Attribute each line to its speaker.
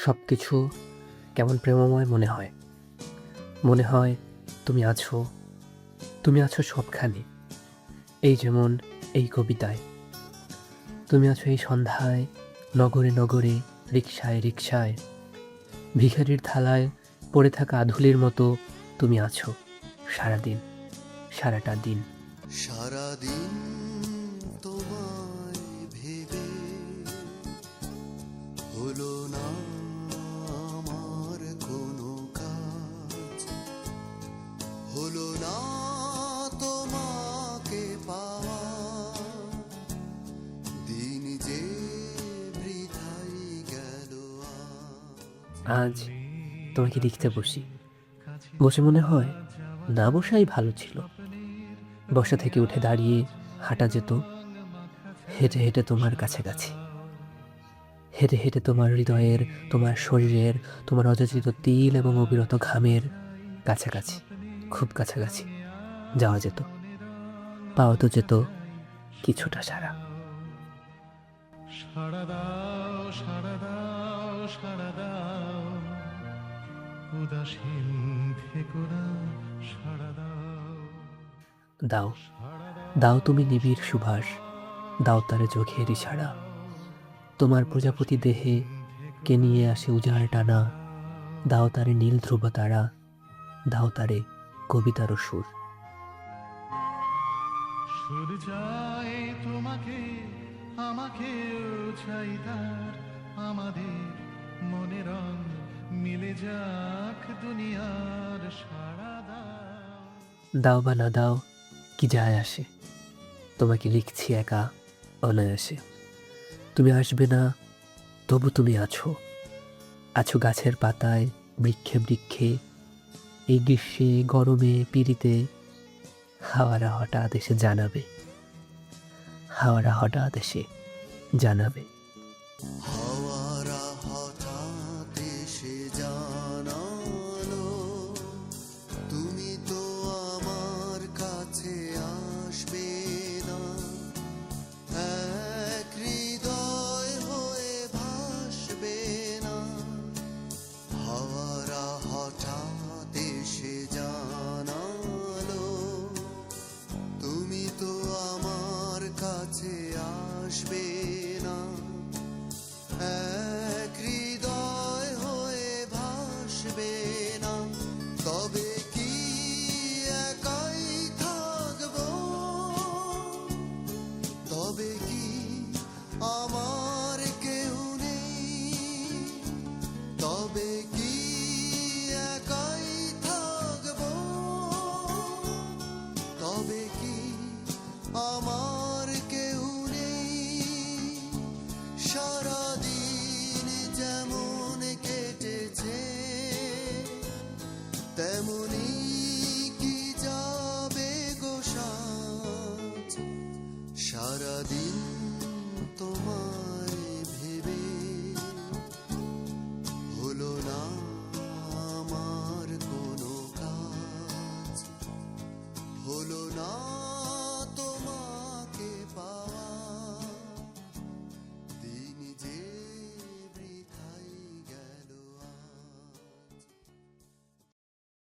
Speaker 1: সব কিছু কেমন প্রেমময় মনে হয়। মনে হয় তুমি আছো, তুমি আছো সবখানে। এই যেমন এই কবিতায়। তুমি আছো এই সন্ধ্যায়, নগরে নগরে, রিকশায় রিকশায়। ভিখারির থালায় পড়ে থাকা আধুলির মতো তুমি আছো সারাদিন, সারাটা দিন।
Speaker 2: সারাদিন তোমায় ভেবে হলো না আমার কোনো কাজ, হলো না তোমাকে পাওয়া, দিন যে বৃথাই গেল
Speaker 1: আজ তোমাকে লিখতে বসি, বসে মনে হয় না বসাই ভালো ছিল। বসা থেকে উঠে দাঁড়িয়ে হাঁটা যেত, হেঁটে হেঁটে তোমার কাছাকাছি, হেঁটে হেঁটে তোমার হৃদয়ের, তোমার শরীরের, তোমার অযাচিত তিল এবং অবিরত ঘামের কাছাকাছি, খুব কাছাকাছি যাওয়া যেত, পাওয়া তো যেত কিছুটা সারা।
Speaker 3: সাড়া দাও সাড়া দাও সাড়া দাও, উদাসীন থেকো না, সাড়া দাও।
Speaker 1: দাও, দাও তুমি নিবিড় সুভাষ, দাও তারে চোখের ইশারা। তোমার প্রজাপতি দেহে কে নিয়ে আসে উজাড় টানা, দাও তারে নীল ধ্রুব তারা, দাও তারে কবিতার সুর।
Speaker 3: সুর চাই তোমাকে, আমাকেও চাই তার, আমাদের মনে রং মিলে যাক দুনিয়ার, সাড়া দাও।
Speaker 1: দাও বা না দাও কি যায় আসে, তোমাকে লিখছি একা অনায়াসে। তুমি আসবে না, তবু তুমি আছো, আছো গাছের পাতায়, বৃক্ষে বৃক্ষে, এই গ্রীষ্মে গরমে পিড়িতে। হাওয়ারা হঠাৎ এসে জানাবে, হাওয়ারা হঠাৎ এসে জানাবে।
Speaker 2: হাওয়ারা হঠাৎ এসে জানালো, তুমি তো আমার কাছে আসবে না, এক হৃদয় হয়ে ভাসবে না। হাওয়ারা হঠাৎ এসে জানালো, তুমি তো আমার কাছে আসবে না, এক হৃদয় হয়ে ভাসবে না। তবে কি একাই থাকবো, তবে কি আমার কেউ নেই, তবে কি একাই থাকবো, তবে কি আমার কেউ নেই। সারাদিন যেমন কেটেছে, তেমনি কি যাবে গো সাজ। সারাদিন তোমায় ভেবে হলো না আমার কোনো কাজ, হলো না তোমার